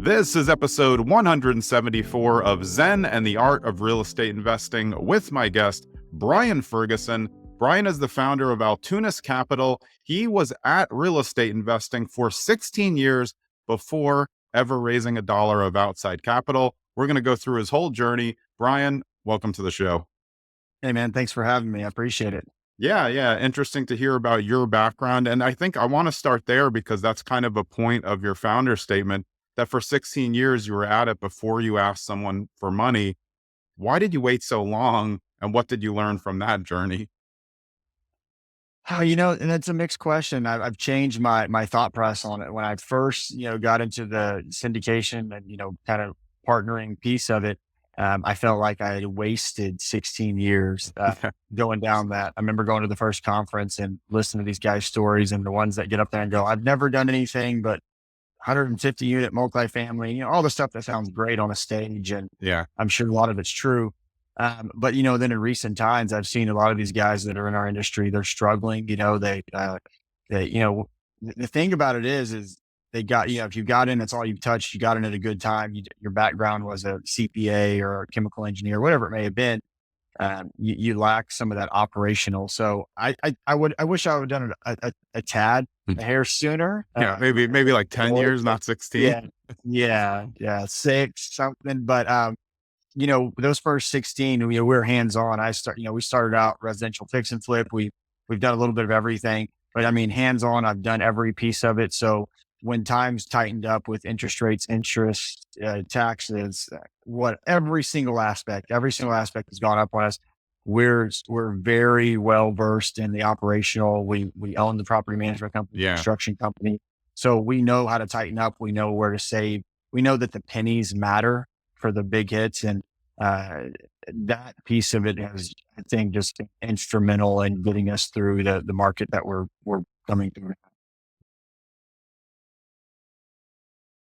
This is episode 174 of Zen and the Art of Real Estate Investing with my guest, Brian Ferguson. Brian is the founder of Altunas Capital. He was at real estate investing for 16 years before ever raising a dollar of outside capital. We're going to go through his whole journey. Brian, welcome to the show. Hey man, thanks for having me. I appreciate it. Yeah. Interesting to hear about your background. And I think I want to start there because that's kind of a point of your founder statement that for 16 years you were at it before you asked someone for money. Why did you wait so long? And what did you learn from that journey? And it's a mixed question. I've changed my thought process on it. When I first, got into the syndication and, kind of partnering piece of it, I felt like I had wasted 16 years going down that. I remember going to the first conference and listening to these guys' stories and the ones that get up there and go, I've never done anything but 150 unit multifamily, all the stuff that sounds great on a stage. And Yeah. I'm sure a lot of it's true. But then in recent times, I've seen a lot of these guys that are in our industry, they're struggling, the thing about it is they got, if you got in, that's all you've touched, you got in at a good time. Your background was a CPA or a chemical engineer, whatever it may have been. You lack some of that operational. So I wish I would have done it a tad, a hair sooner. Yeah. Maybe like 10 years, not 16. Yeah. 6 something. But, those first 16, we were hands-on. We started out residential fix and flip. We've done a little bit of everything, but I mean, hands-on, I've done every piece of it. So when times tightened up with interest rates, taxes, every single aspect has gone up on us. We're very well versed in the operational. We own the property management company, construction company. So we know how to tighten up. We know where to save. We know that the pennies matter for the big hits. And that piece of it has, I think, just been instrumental in getting us through the market that we're coming through.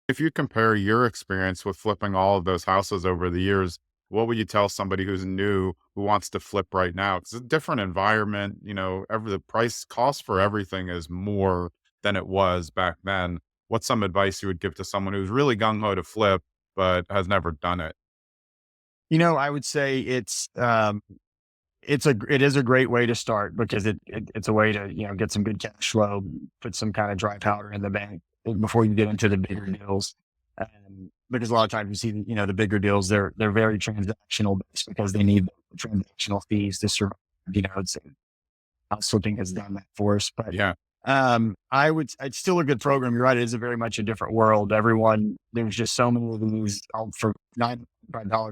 If you compare your experience with flipping all of those houses over the years, what would you tell somebody who's new, who wants to flip right now? Because it's a different environment, the price cost for everything is more than it was back then. What's some advice you would give to someone who's really gung-ho to flip, but has never done it? I would say it is a great way to start because it's a way to, get some good cash flow, put some kind of dry powder in the bank before you get into the bigger deals. Because a lot of times you see, the bigger deals, they're very transactional based because they need transactional fees to survive. House flipping has done that for us, but yeah. It's still a good program. You're right. It is very much a different world. There's just so many of these. For $95,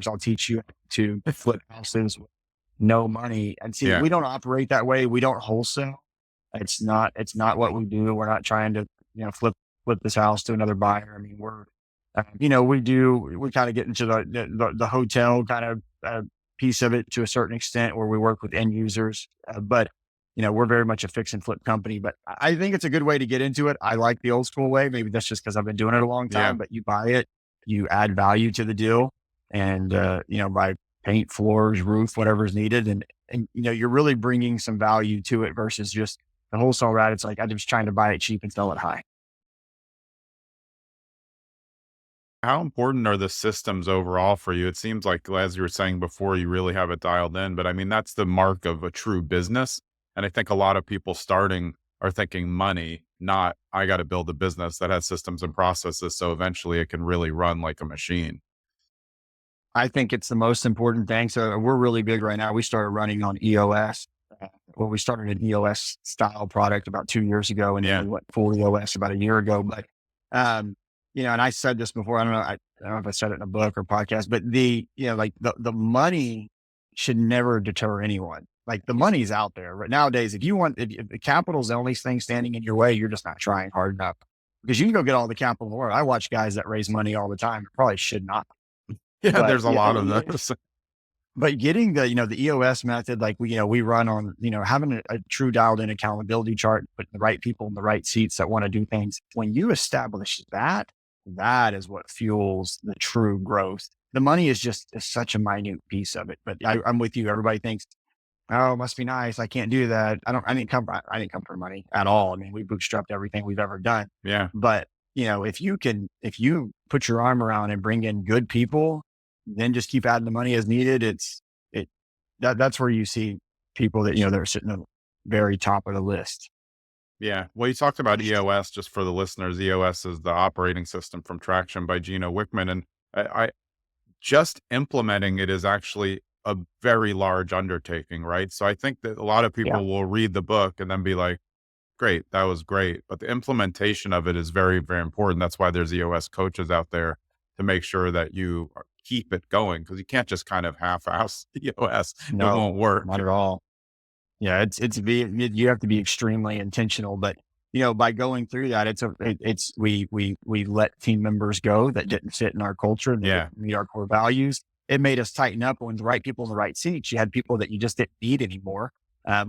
I'll teach you to flip houses with no money. And see, we don't operate that way. We don't wholesale. It's not what we do. We're not trying to, flip this house to another buyer. I mean, we kind of get into the hotel kind of piece of it to a certain extent where we work with end users. But we're very much a fix and flip company, but I think it's a good way to get into it. I like the old school way. Maybe that's just because I've been doing it a long time, but you buy it, you add value to the deal and, by paint, floors, roof, whatever's needed. And, you're really bringing some value to it versus just the wholesale route. It's like, I'm just trying to buy it cheap and sell it high. How important are the systems overall for you? It seems like, as you were saying before, you really have it dialed in, but I mean, that's the mark of a true business. And I think a lot of people starting are thinking money, not I got to build a business that has systems and processes. So eventually it can really run like a machine. I think it's the most important thing. So we're really big right now. We started running on EOS. We started an EOS style product about 2 years ago and then we went full EOS about a year ago. But, and I said this before, I don't know if I said it in a book or podcast, but the money should never deter anyone. Like the money's out there. But nowadays, if the capital is the only thing standing in your way, you're just not trying hard enough because you can go get all the capital in the world. I watch guys that raise money all the time. Probably should not. Yeah, there's a lot of those. But getting the EOS method, like we run on, having a true dialed in accountability chart, putting the right people in the right seats that want to do things. When you establish that is what fuels the true growth. The money is just such a minute piece of it. But I'm with you. Everybody thinks, oh, it must be nice. I can't do that. I didn't come for money at all. I mean, we bootstrapped everything we've ever done. Yeah. But if you put your arm around and bring in good people, then just keep adding the money as needed. That's where you see people that, they're sitting at the very top of the list. Yeah. Well, you talked about EOS, just for the listeners. EOS is the operating system from Traction by Gino Wickman. And I just implementing it is actually a very large undertaking, right? So I think that a lot of Yeah. people will read the book and then be like, great, that was great. But the implementation of it is very, very important. That's why there's EOS coaches out there to make sure that you keep it going, because you can't just kind of half-ass EOS. It No, won't work. not at all. Yeah. You have to be extremely intentional, but by going through that, we let team members go that didn't fit in our culture and they Yeah. didn't meet our core values. It made us tighten up when the right people in the right seats. You had people that you just didn't need anymore.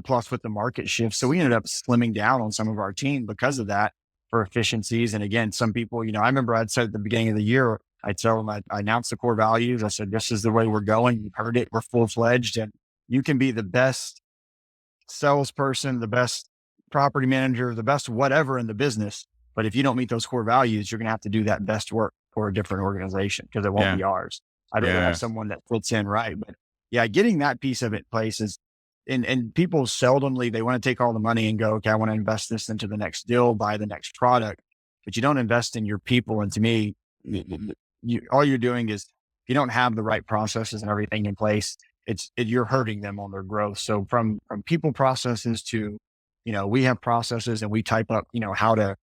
Plus with the market shift. So we ended up slimming down on some of our team because of that, for efficiencies. And again, some people, I remember I'd said at the beginning of the year, I tell them, I announced the core values. I said, this is the way we're going. You've heard it. We're full fledged, and you can be the best salesperson, the best property manager, the best whatever in the business. But if you don't meet those core values, you're going to have to do that best work for a different organization, because it won't Yeah. be ours. I'd rather have Yeah. someone that fits in right. But yeah, getting that piece of it in place is, and people seldomly, they want to take all the money and go, okay, I want to invest this into the next deal, buy the next product, but you don't invest in your people. And to me, all you're doing is, if you don't have the right processes and everything in place, you're hurting them on their growth. So from people processes to, we have processes and we type up, how to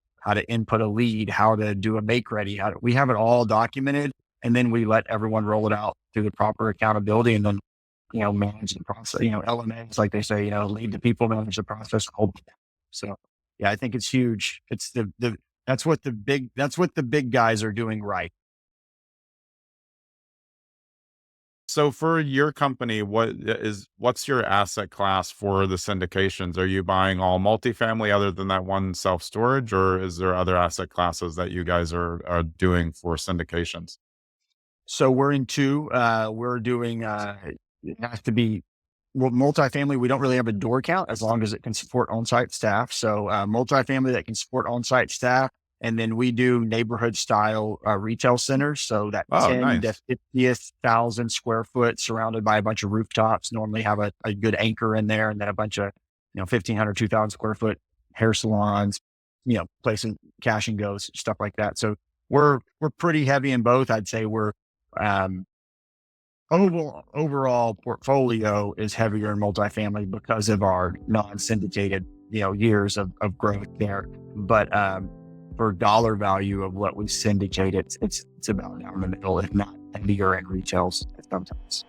input a lead, how to do a make ready, we have it all documented. And then we let everyone roll it out through the proper accountability, and then, manage the process, LMAs, like they say, lead the people, manage the process. So yeah, I think it's huge. It's that's what the big guys are doing right. So for your company, what's your asset class for the syndications? Are you buying all multifamily other than that one self-storage, or is there other asset classes that you guys are doing for syndications? So we're in two, we're doing, it has to be, well, multifamily, we don't really have a door count as long as it can support on-site staff. So, multifamily that can support on-site staff. And then we do neighborhood style, retail centers. So that Oh, 10 to nice. 50,000 square foot surrounded by a bunch of rooftops, normally have a good anchor in there. And then a bunch of, 1,500, 2,000 square foot hair salons, placing cash and goes, stuff like that. So we're pretty heavy in both. I'd say um, overall portfolio is heavier in multifamily because of our non-syndicated, years of growth there. But for dollar value of what we syndicate, it's about down the middle, if not heavier in retails sometimes.